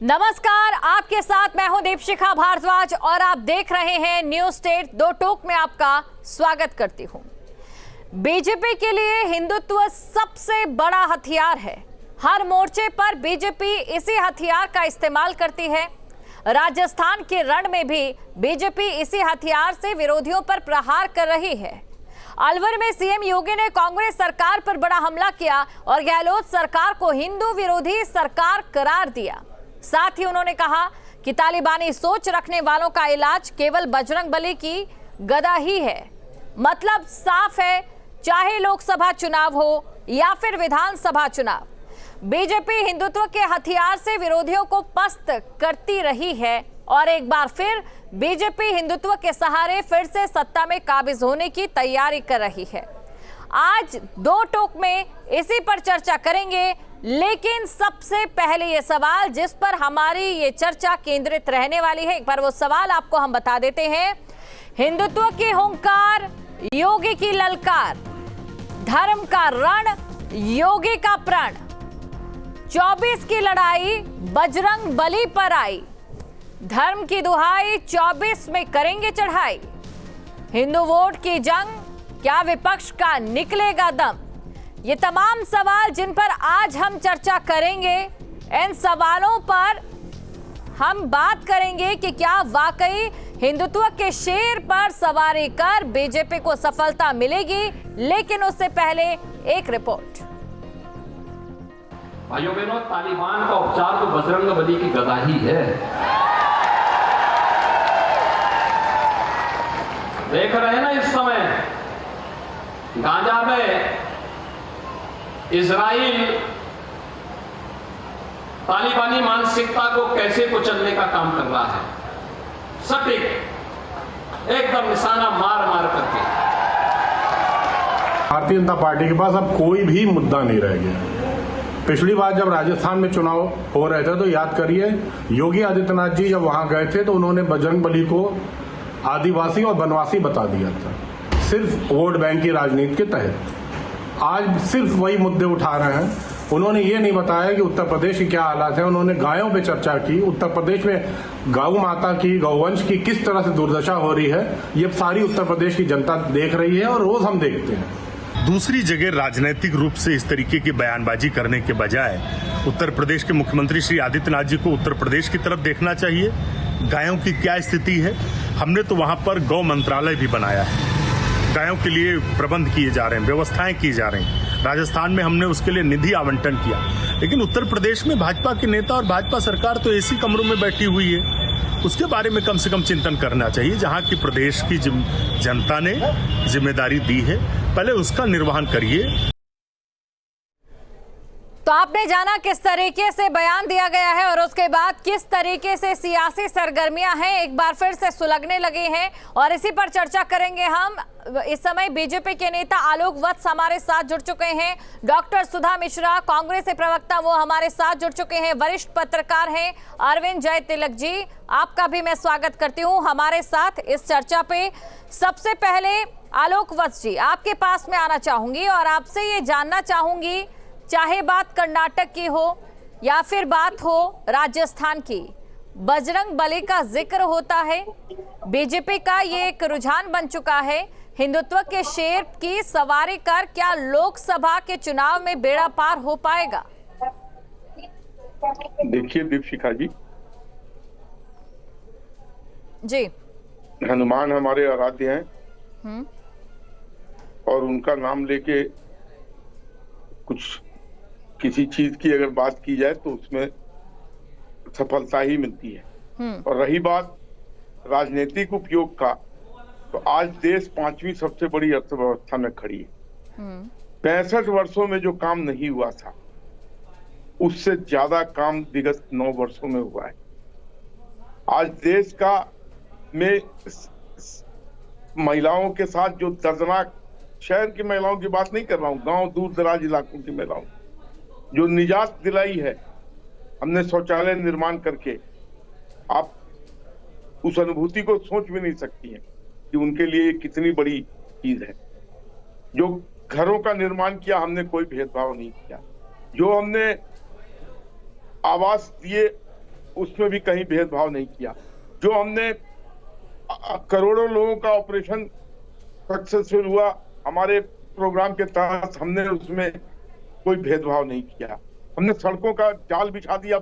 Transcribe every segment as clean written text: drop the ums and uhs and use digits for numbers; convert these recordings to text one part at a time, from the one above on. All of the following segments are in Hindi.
नमस्कार, आपके साथ मैं हूं दीपशिखा भारद्वाज और आप देख रहे हैं न्यूज स्टेट। दो टोक में आपका स्वागत करती हूं। बीजेपी के लिए हिंदुत्व सबसे बड़ा हथियार है। हर मोर्चे पर बीजेपी इसी हथियार का इस्तेमाल करती है। राजस्थान के रण में भी बीजेपी इसी हथियार से विरोधियों पर प्रहार कर रही है। अलवर में सीएम योगी ने कांग्रेस सरकार पर बड़ा हमला किया और गहलोत सरकार को हिंदू विरोधी सरकार करार दिया। साथ ही उन्होंने कहा कि तालिबानी सोच रखने वालों का इलाज केवल बजरंगबली की गदा ही है। मतलब साफ है, चाहे लोकसभा चुनाव हो या फिर विधानसभा चुनाव, बीजेपी हिंदुत्व के हथियार से विरोधियों को पस्त करती रही है और एक बार फिर बीजेपी हिंदुत्व के सहारे फिर से सत्ता में काबिज होने की तैयारी कर रही है। आज दो टोक में इसी पर चर्चा करेंगे, लेकिन सबसे पहले ये सवाल जिस पर हमारी ये चर्चा केंद्रित रहने वाली है, एक बार वो सवाल आपको हम बता देते हैं। हिंदुत्व की हुंकार, योगी की ललकार, धर्म का रण, योगी का प्रण, 24 की लड़ाई बजरंग बली पर आई, धर्म की दुहाई 24 में करेंगे चढ़ाई, हिंदू वोट की जंग, क्या विपक्ष का निकलेगा दम। ये तमाम सवाल जिन पर आज हम चर्चा करेंगे, इन सवालों पर हम बात करेंगे कि क्या वाकई हिंदुत्व के शेर पर सवारी कर बीजेपी को सफलता मिलेगी। लेकिन उससे पहले एक रिपोर्ट। भाइयों बहनों, तालिबान का उपचार तो बजरंगबली की गदा ही है। देख रहे हैं ना, इस समय गाजा में इजराइल तालिबानी मानसिकता को कैसे कुचलने का काम कर रहा है। सटीक एकदम निशाना मार मार करके। भारतीय जनता पार्टी के पास अब कोई भी मुद्दा नहीं रह गया। पिछली बार जब राजस्थान में चुनाव हो रहे थे तो याद करिए, योगी आदित्यनाथ जी जब वहां गए थे तो उन्होंने बजरंगबली को आदिवासी और वनवासी बता दिया था, सिर्फ वोट बैंक की राजनीति के तहत। आज सिर्फ वही मुद्दे उठा रहे हैं। उन्होंने ये नहीं बताया कि उत्तर प्रदेश की क्या हालात है। उन्होंने गायों पे चर्चा की, उत्तर प्रदेश में गौ माता की, गौवंश की किस तरह से दुर्दशा हो रही है, ये सारी उत्तर प्रदेश की जनता देख रही है और रोज हम देखते हैं। दूसरी जगह राजनीतिक रूप से इस तरीके की बयानबाजी करने के बजाय उत्तर प्रदेश के मुख्यमंत्री श्री आदित्यनाथ जी को उत्तर प्रदेश की तरफ देखना चाहिए। गायों की क्या स्थिति है, हमने तो वहां पर गौ मंत्रालय भी बनाया है, गायों के लिए प्रबंध किए जा रहे हैं, व्यवस्थाएं की जा रही हैं। राजस्थान में हमने उसके लिए निधि आवंटन किया, लेकिन उत्तर प्रदेश में भाजपा के नेता और भाजपा सरकार तो एसी कमरों में बैठी हुई है। उसके बारे में कम से कम चिंतन करना चाहिए। जहां की प्रदेश की जनता ने जिम्मेदारी दी है, पहले उसका निर्वहन करिए। तो आपने जाना किस तरीके से बयान दिया गया है और उसके बाद किस तरीके से सियासी सरगर्मियां हैं एक बार फिर से सुलगने लगी हैं, और इसी पर चर्चा करेंगे हम। इस समय बीजेपी के नेता आलोक वत्स हमारे साथ जुड़ चुके हैं, डॉक्टर सुधा मिश्रा कांग्रेस के प्रवक्ता वो हमारे साथ जुड़ चुके हैं, वरिष्ठ पत्रकार हैं अरविंद जय तिलक जी, आपका भी मैं स्वागत करती हूँ हमारे साथ इस चर्चा पे। सबसे पहले आलोक वत्स जी, आपके पास में आना चाहूंगी और आपसे ये जानना चाहूंगी, चाहे बात कर्नाटक की हो या फिर बात हो राजस्थान की, बजरंग बली का जिक्र होता है, बीजेपी का ये एक रुझान बन चुका है हिंदुत्व के शेर की सवारी कर क्या लोकसभा के चुनाव में बेड़ा पार हो पाएगा? देखिए दीपशिखा जी, हनुमान हमारे आराध्य हैं और उनका नाम लेके कुछ किसी चीज की अगर बात की जाए तो उसमें सफलता ही मिलती है। और रही बात राजनीतिक उपयोग का, तो आज देश 5वीं सबसे बड़ी अर्थव्यवस्था में खड़ी है। 65 वर्षों में जो काम नहीं हुआ था, उससे ज्यादा काम विगत 9 वर्षों में हुआ है। आज देश का में महिलाओं के साथ जो दर्दनाक, शहर की महिलाओं की बात नहीं कर रहा हूँ, गांव दूर दराज इलाकों की महिलाओं जो निजात दिलाई है हमने शौचालय निर्माण करके, आप उस अनुभूति को सोच भी नहीं सकती हैं कि उनके लिए कितनी बड़ी चीज है। जो घरों का निर्माण किया हमने, कोई भेदभाव नहीं किया। जो हमने आवास दिए उसमें भी कहीं भेदभाव नहीं किया। जो हमने करोड़ों लोगों का ऑपरेशन सक्सेसफुल हुआ हमारे प्रोग्राम के तहत, हमने उसमें कोई भेदभाव नहीं किया। हमने सड़कों का जाल बिछा दिया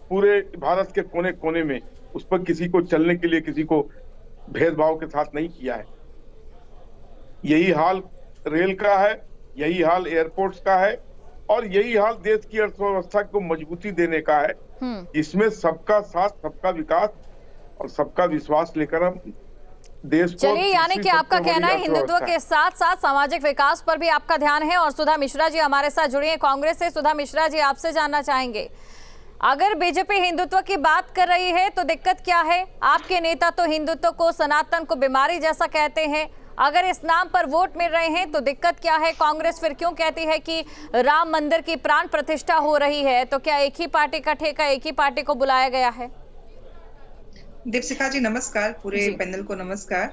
पूरे भारत के कोने कोने में, उस पर किसी को चलने के लिए किसी को भेदभाव के साथ नहीं किया है। यही हाल रेल का है, यही हाल एयरपोर्ट्स का है, और यही हाल देश की अर्थव्यवस्था को मजबूती देने का है। इसमें सबका साथ, सबका विकास और सबका विश्वास लेकर हम देश को। चलिए, यानी कि आपका कहना है हिंदुत्व के साथ साथ सामाजिक विकास पर भी आपका ध्यान है। और सुधा मिश्रा जी हमारे साथ जुड़ी हैं कांग्रेस से। सुधा मिश्रा जी, आपसे जानना चाहेंगे, अगर बीजेपी हिंदुत्व की बात कर रही है तो दिक्कत क्या है? आपके नेता तो हिंदुत्व को, सनातन को बीमारी जैसा कहते हैं। अगर इस नाम पर वोट मिल रहे हैं तो दिक्कत क्या है? कांग्रेस फिर क्यों कहती है कि राम मंदिर की प्राण प्रतिष्ठा हो रही है? तो क्या एक ही पार्टी का ठेका, एक ही पार्टी को बुलाया गया है? दीपशिखा जी नमस्कार, पूरे पैनल को नमस्कार।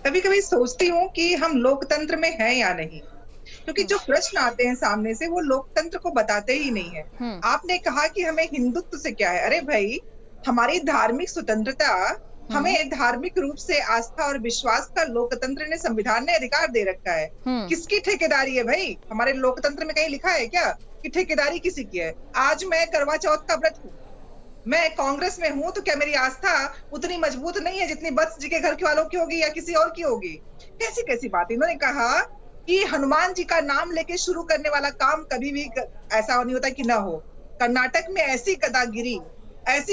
कभी कभी सोचती हूँ कि हम लोकतंत्र में हैं या नहीं, क्योंकि जो प्रश्न आते हैं सामने से वो लोकतंत्र को बताते ही नहीं है। आपने कहा कि हमें हिंदुत्व से क्या है? अरे भाई, हमारी धार्मिक स्वतंत्रता, हमें धार्मिक रूप से आस्था और विश्वास का लोकतंत्र ने, संविधान ने अधिकार दे रखा है। किसकी ठेकेदारी है भाई? हमारे लोकतंत्र में कहीं लिखा है क्या कि ठेकेदारी किसी की है? आज मैं करवा चौथ का व्रत हूँ, मैं कांग्रेस में हूं, तो क्या मेरी आस्था उतनी मजबूत नहीं है जितनी वत्स जी के घर के वालों की होगी या किसी और की होगी? कैसी कैसी बात। इन्होंने कहा कि हनुमान जी का नाम लेके शुरू करने वाला काम कभी भी ऐसा नहीं होता कि ना हो। कर्नाटक में ऐसी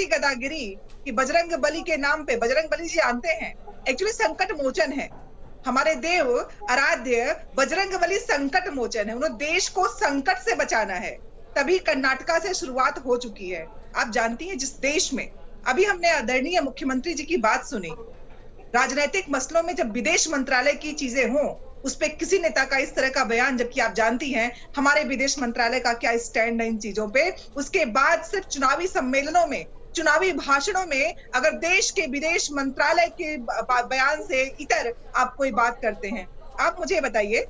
गदागिरी कि बजरंग बली के नाम पे, बजरंग बली जी जानते हैं एक्चुअली संकट मोचन है, हमारे देव आराध्य बजरंग बली संकट मोचन है। उन्होंने देश को संकट से बचाना है, तभी कर्नाटका से शुरुआत हो चुकी है। आप जानती हैं, जिस देश में अभी हमने आदरणीय मुख्यमंत्री जी की बात सुनी, राजनीतिक मसलों में जब विदेश मंत्रालय की चीजें हों, उस पे किसी नेता का इस तरह का बयान, जबकि आप जानती हैं हमारे विदेश मंत्रालय का क्या स्टैंड है इन चीजों पे। उसके बाद सिर्फ चुनावी सम्मेलनों में, चुनावी भाषणों में अगर देश के विदेश मंत्रालय के बयान से इतर आप कोई बात करते हैं। आप मुझे बताइए,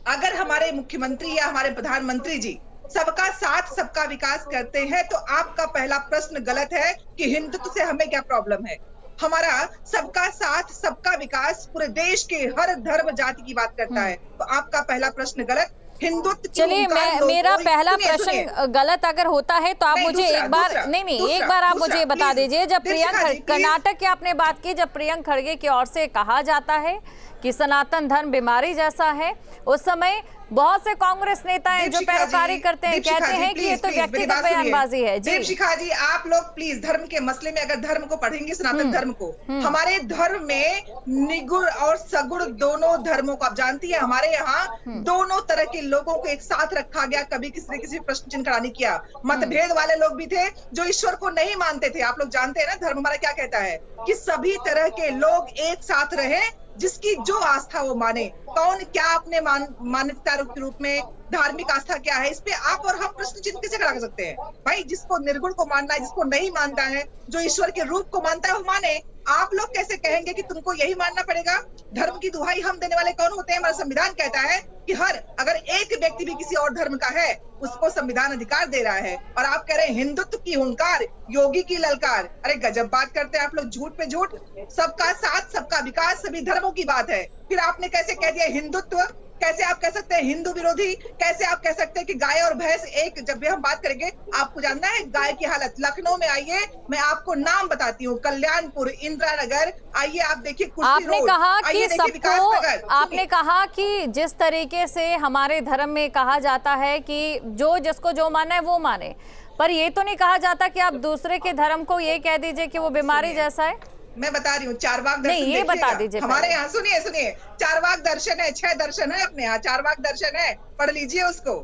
अगर हमारे मुख्यमंत्री या हमारे प्रधानमंत्री जी सबका साथ सबका विकास करते हैं तो आपका पहला प्रश्न गलत है कि हिंदुत्व से हमें क्या प्रॉब्लम है। हमारा सबका साथ सबका विकास पूरे देश के हर धर्म जाति की बात करता है, तो आपका पहला प्रश्न गलत। हिंदुत्व, चलिए, मेरा पहला प्रश्न गलत अगर होता है तो आप मुझे एक बार एक बार आप मुझे बता दीजिए। जब प्रियंक, कर्नाटक की आपने बात की, जब प्रियंक खड़गे की ओर से कहा जाता है कि सनातन धर्म बीमारी जैसा है, उस समय बहुत से कांग्रेस नेता हैं जो पैरवी करते हैं, कहते हैं कि ये तो व्यक्तिगत बयानबाजी है। जी दीपशिखा जी, आप लोग प्लीज धर्म के मसले में अगर धर्म को पढ़ेंगे, सनातन धर्म को, हमारे धर्म में निगुण और सगुण दोनों धर्मों को, आप जानती है हमारे यहाँ दोनों तरह के लोगों को एक साथ रखा गया। कभी किसी ने किसी प्रश्न चिन्ह खड़ा नहीं किया। मतभेद वाले लोग भी थे जो ईश्वर को नहीं मानते थे। आप लोग जानते हैं ना, धर्म हमारा क्या कहता है कि सभी तरह के लोग एक साथ रहे, जिसकी जो आस्था वो माने। कौन क्या अपने मान्यता के रूप में धार्मिक आस्था क्या है, इस पे आप और हम प्रश्न चिन्ह कैसे खड़ा कर सकते हैं? भाई, जिसको निर्गुण को मानना है, जिसको नहीं मानता है, जो ईश्वर के रूप को मानता है वो माने। आप लोग कैसे कहेंगे कि तुमको यही मानना पड़ेगा? धर्म की दुहाई हम देने वाले कौन होते हैं? हमारा संविधान कहता है कि अगर एक व्यक्ति भी किसी और धर्म का है, उसको संविधान अधिकार दे रहा है। और आप कह रहे हैं हिंदुत्व की हुंकार, योगी की ललकार। अरे गजब बात करते हैं आप लोग, झूठ पे झूठ। सबका साथ सबका विकास सभी धर्मों की बात है, फिर आपने कैसे कह दिया हिंदुत्व? कैसे आप कह सकते हैं हिंदू विरोधी? कैसे आप कह सकते हैं कि गाय और भैंस एक? जब भी हम बात करेंगे, आपको जानना है गाय की हालत। लखनऊ में आइए, मैं आपको नाम बताती हूँ, कल्याणपुर, इंदिरा नगर, आइए आप देखिए। आपने कहा कि सबको, आपने कहा कि जिस तरीके से हमारे धर्म में कहा जाता है कि जो जिसको जो माना है वो माने, पर ये तो नहीं कहा जाता कि आप दूसरे के धर्म को ये कह दीजिए कि वो बीमारी जैसा है। मैं बता रही हूँ, चारवाक दर्शन, नहीं ये बता दीजिए हमारे यहाँ। सुनिए, चारवाक दर्शन है, 6 दर्शन है अपने यहाँ, चारवाक दर्शन है, पढ़ लीजिए उसको।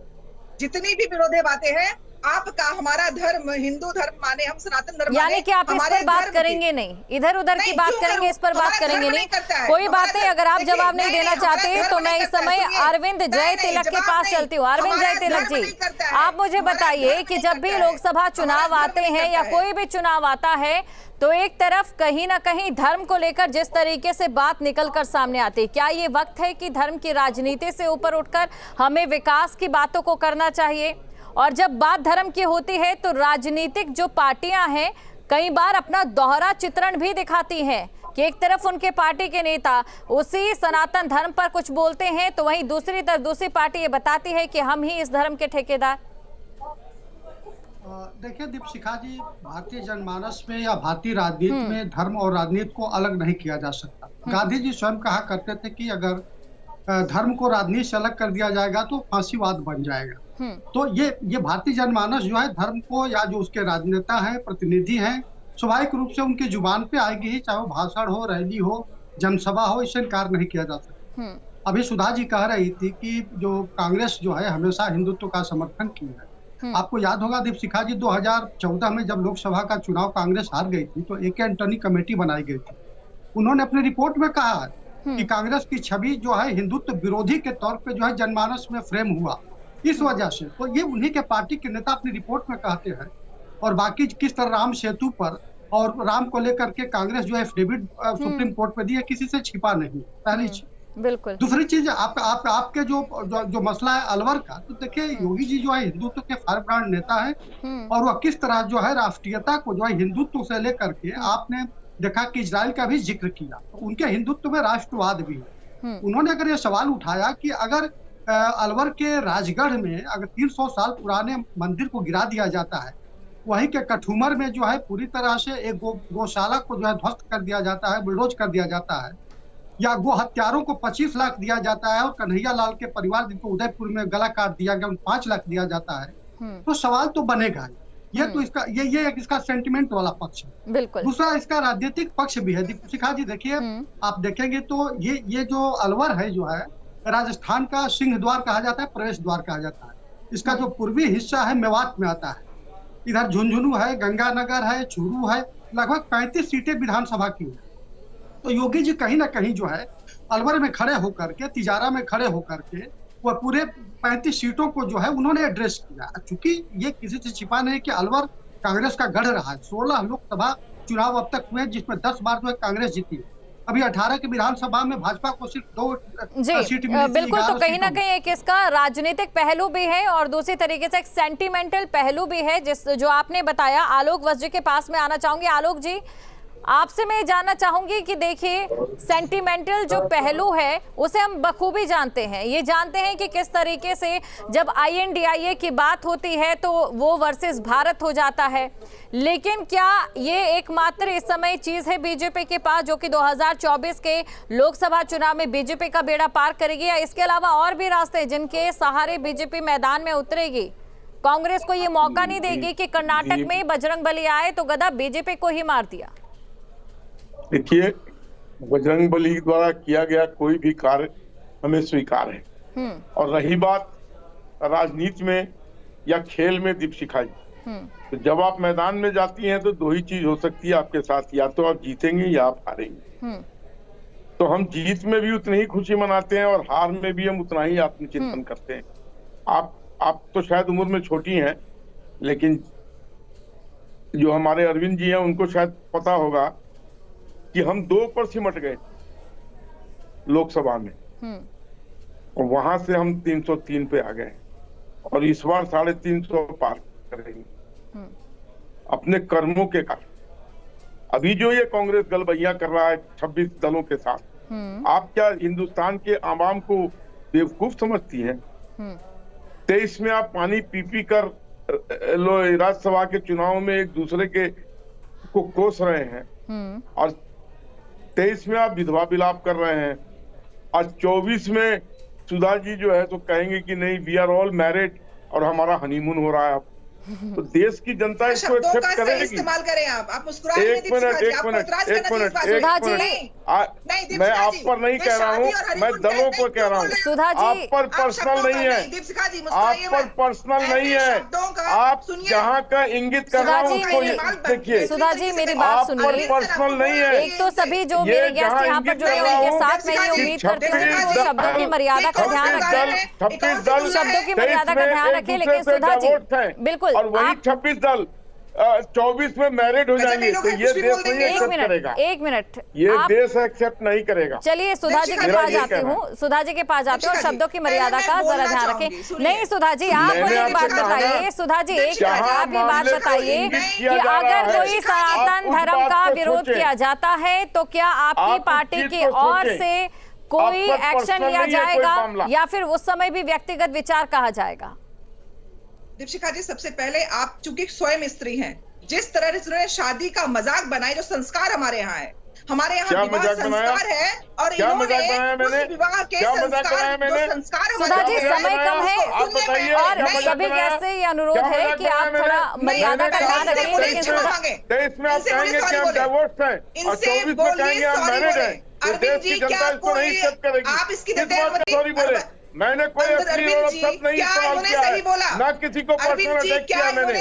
जितनी भी विरोधी बातें हैं, आपका हमारा धर्म हिंदू धर्म माने, हम सनातन धर्म यानी कि आप इस पर बात करेंगे नहीं, इधर उधर की बात करेंगे, इस पर बात करेंगे नहीं। कोई बात नहीं, अगर आप जवाब नहीं देना चाहते तो मैं इस समय अरविंद जय तिलक के पास चलती हूँ। अरविंद जय तिलक जी, आप मुझे बताइए कि जब भी लोकसभा चुनाव आते हैं या कोई भी चुनाव आता है, तो एक तरफ कहीं ना कहीं धर्म को लेकर जिस तरीके से बात निकलकर सामने आती है, क्या ये वक्त है कि धर्म की राजनीति से ऊपर उठकर हमें विकास की बातों को करना चाहिए? और जब बात धर्म की होती है तो राजनीतिक जो पार्टियां हैं कई बार अपना दोहरा चित्रण भी दिखाती हैं कि एक तरफ उनके पार्टी के नेता उसी सनातन धर्म पर कुछ बोलते हैं तो वहीं दूसरी तरफ दूसरी पार्टी ये बताती है कि हम ही इस धर्म के ठेकेदार। देखिए दीपशिखा जी, भारतीय जनमानस में या भारतीय राजनीति में धर्म और राजनीति को अलग नहीं किया जा सकता। गांधी जी स्वयं कहा करते थे कि अगर धर्म को राजनीति से अलग कर दिया जाएगा तो फांसीवाद बन जाएगा। तो ये भारतीय जनमानस जो है धर्म को, या जो उसके राजनेता हैं, प्रतिनिधि हैं, स्वाभाविक रूप से उनकी जुबान पे आएगी ही, चाहे वो भाषण हो, रैली हो, जनसभा हो, इससे इनकार नहीं किया जा सकता। अभी सुधा जी कह रही थी कि जो कांग्रेस जो है हमेशा हिंदुत्व का समर्थन की है। आपको याद होगा दीपशिखा जी, 2014 में जब लोकसभा का चुनाव कांग्रेस हार गई थी तो ए.के. एंटनी कमेटी बनाई गई थी। उन्होंने अपनी रिपोर्ट में कहा कि कांग्रेस की छवि जो है हिंदुत्व विरोधी के तौर पे जो है जनमानस में फ्रेम हुआ, इस वजह से। तो ये उन्हीं के पार्टी के नेता अपनी रिपोर्ट में कहते हैं। और बाकी किस तरह राम सेतु पर और राम को लेकर के कांग्रेस जो है एफिडेविट सुप्रीम कोर्ट पे दी है, किसी से छिपा नहीं। पहली चीज। बिल्कुल। दूसरी चीज, आपके जो मसला है अलवर का, तो देखिए योगी जी जो है हिंदुत्व के फायरब्रांड नेता है और वह किस तरह जो है राष्ट्रीयता को जो है हिंदुत्व से लेकर के, आपने देखा कि इजराइल का भी जिक्र किया, तो उनके हिंदुत्व में राष्ट्रवाद भी है। उन्होंने अगर ये सवाल उठाया कि अगर अलवर के राजगढ़ में अगर 300 साल पुराने मंदिर को गिरा दिया जाता है, वहीं के कठुमर में जो है पूरी तरह से एक गौशाला को जो है ध्वस्त कर दिया जाता है, बुलडोज कर दिया जाता है, या गो हत्यारों को 25 लाख दिया जाता है और कन्हैया लाल के परिवार जिनको उदयपुर में गला काट दिया गया 5 लाख दिया जाता है, तो सवाल तो बनेगा। ये तो इसका ये एक इसका सेंटिमेंट वाला पक्ष है। बिल्कुल। दूसरा इसका राजनीतिक पक्ष भी है। दीपशिखा जी देखिए, आप देखेंगे तो ये जो अलवर है जो है राजस्थान का सिंह द्वार कहा जाता है, प्रवेश द्वार कहा जाता है। इसका जो पूर्वी हिस्सा है मेवात में आता है, इधर झुंझुनू है, गंगानगर है, चूरू है, लगभग 35 सीटें विधानसभा की है। तो योगी जी कहीं ना कहीं जो है अलवर में खड़े होकर के, तिजारा में खड़े होकर के वह पूरे 35 सीटों को जो है उन्होंने एड्रेस किया। चूंकि ये किसी से छिपा नहीं कि अलवर कांग्रेस का गढ़ रहा है। 16 लोकसभा चुनाव अब तक हुए जिसमें 10 बार जो है कांग्रेस जीती। अभी 18 के विधानसभा में भाजपा को सिर्फ 2 सीट मिली। बिल्कुल। तो कहीं ना कहीं एक इसका राजनीतिक पहलू भी है और दूसरी तरीके से एक सेंटिमेंटल पहलू भी है, जो आपने बताया। आलोक वस्त जी के पास में आना चाहूंगी। आलोक जी, आपसे मैं जानना चाहूंगी कि देखिए सेंटिमेंटल जो पहलू है उसे हम बखूबी जानते हैं। ये जानते हैं कि किस तरीके से जब INDIA की बात होती है तो वो वर्सेस भारत हो जाता है। लेकिन क्या ये एकमात्र इस समय चीज है बीजेपी के पास जो कि 2024 के लोकसभा चुनाव में बीजेपी का बेड़ा पार करेगी, या इसके अलावा और भी रास्ते जिनके सहारे बीजेपी मैदान में उतरेगी? कांग्रेस को ये मौका नहीं देगी कि कर्नाटक में बजरंगबली आए तो गदा बीजेपी को ही मार दिया। देखिए, बजरंगबली द्वारा किया गया कोई भी कार्य हमें स्वीकार है। और रही बात राजनीति में या खेल में दीपशिखा जी, तो जब आप मैदान में जाती हैं तो 2 ही चीज हो सकती है आपके साथ, या तो आप जीतेंगे या आप हारेंगे। तो हम जीत में भी उतनी ही खुशी मनाते हैं और हार में भी हम उतना ही आत्मचिंतन करते हैं। आप तो शायद उम्र में छोटी हैं, लेकिन जो हमारे अरविंद जी हैं उनको शायद पता होगा कि हम 2 पर सिमट गए लोकसभा में और वहां से हम 303 पे आ गए और इस बार 350 पार करेंगे अपने कर्मों के कारण। अभी जो ये कांग्रेस गलबैया कर रहा है 26 दलों के साथ, आप क्या हिंदुस्तान के आवाम को बेवकूफ समझती हैं? 23 में आप पानी पी कर राज्यसभा के चुनाव में एक दूसरे के को कोस रहे हैं और 23 में आप विधवा विलाप कर रहे हैं। आज 24 में सुधा जी जो है तो कहेंगे कि नहीं, वी आर ऑल मैरिड और हमारा हनीमून हो रहा है। तो देश की जनता इसको एक्सेप्ट करेगी। इस्तेमाल करें आप मुस्कुरा एक मिनट मैं आप पर नहीं कह रहा हूँ, मैं दलों को कह रहा हूँ। आप पर पर्सनल नहीं है, आप पर पर्सनल नहीं है, आप जहाँ का इंगित कर रहा हूँ उसको देखिए। सुधा जी मेरी बात सुनिए, आप पर पर्सनल नहीं है। एक तो सभी जो मेरे गेस्ट यहाँ पर जुड़े हैं उनके साथ मैं ये उम्मीद करती हूँ कि वो शब्दों की मर्यादा का ध्यान रखें, शब्दों की मर्यादा का ध्यान रखें। लेकिन सुधा जी बिल्कुल, और वही 26 दल 24 में मैरिड हो जाएंगे, तो ये देश नहीं एक्सेप्ट करेगा। एक मिनट, ये देश एक्सेप्ट नहीं करेगा। चलिए सुधा जी के पास जाती हूँ, सुधा जी के पास जाती हूँ, शब्दों की मर्यादा का जरा ध्यान रखें। नहीं सुधा जी, आप मुझे एक बात बताइए, सुधा जी एक मिनट, आप ये बात बताइए कि अगर कोई सनातन धर्म का विरोध किया जाता है तो क्या आपकी पार्टी की ओर से कोई एक्शन लिया जाएगा या फिर उस समय भी व्यक्तिगत विचार कहा जाएगा? दीपशिखा जी, सबसे पहले आप चूंकि स्वयं स्त्री हैं, जिस तरह से शादी का मजाक बनाए, जो संस्कार हमारे यहाँ है, हमारे यहाँ विवाह संस्कार है और इन्होंने उस विवाह के संस्कार सुधा जी समय कम है और सभी से ये अनुरोध है कि आप थोड़ा मर्यादा का ध्यान रखें। लेकिन इसमें आप कहेंगे कि हम डाइवोर्स हैं और 24 में कहेंगे हम मैरिड हैं, तो देश की जनता इसको नहीं एक्सेप्ट करेगी। आप इसकी सॉरी बोले, मैंने कोई असली और शब्द नहीं इस्तेमाल किया है, ना किसी को पर्सनल अटैक किया मैंने।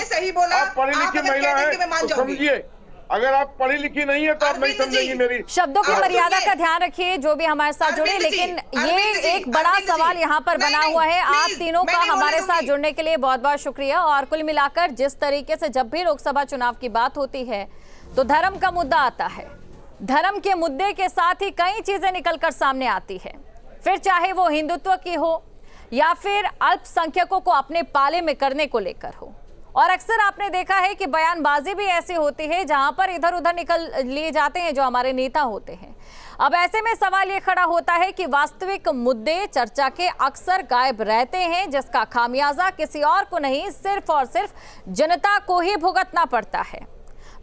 आप पढ़ी लिखी महिला हैं तो समझिए, अगर आप पढ़ी लिखी नहीं है तो आप नहीं समझेंगी मेरी। शब्दों की मर्यादा का ध्यान रखिए जो भी हमारे साथ जुड़े। लेकिन ये एक बड़ा सवाल यहाँ पर बना हुआ है। आप तीनों का हमारे साथ जुड़ने के लिए बहुत बहुत शुक्रिया। और कुल मिलाकर जिस तरीके से जब भी लोकसभा चुनाव की बात होती है तो धर्म का मुद्दा आता है, धर्म के मुद्दे के साथ ही कई चीजें निकलकर सामने आती है, फिर चाहे वो हिंदुत्व की हो या फिर अल्पसंख्यकों को अपने पाले में करने को लेकर हो। और अक्सर आपने देखा है कि बयानबाजी भी ऐसी होती है जहां पर इधर उधर निकल लिए जाते हैं जो हमारे नेता होते हैं। अब ऐसे में सवाल ये खड़ा होता है कि वास्तविक मुद्दे चर्चा के अक्सर गायब रहते हैं, जिसका खामियाजा किसी और को नहीं, सिर्फ और सिर्फ जनता को ही भुगतना पड़ता है।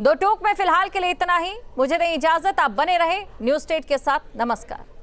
दो टोक में फिलहाल के लिए इतना ही। मुझे दें इजाजत, आप बने रहे न्यूज़ स्टेट के साथ। नमस्कार।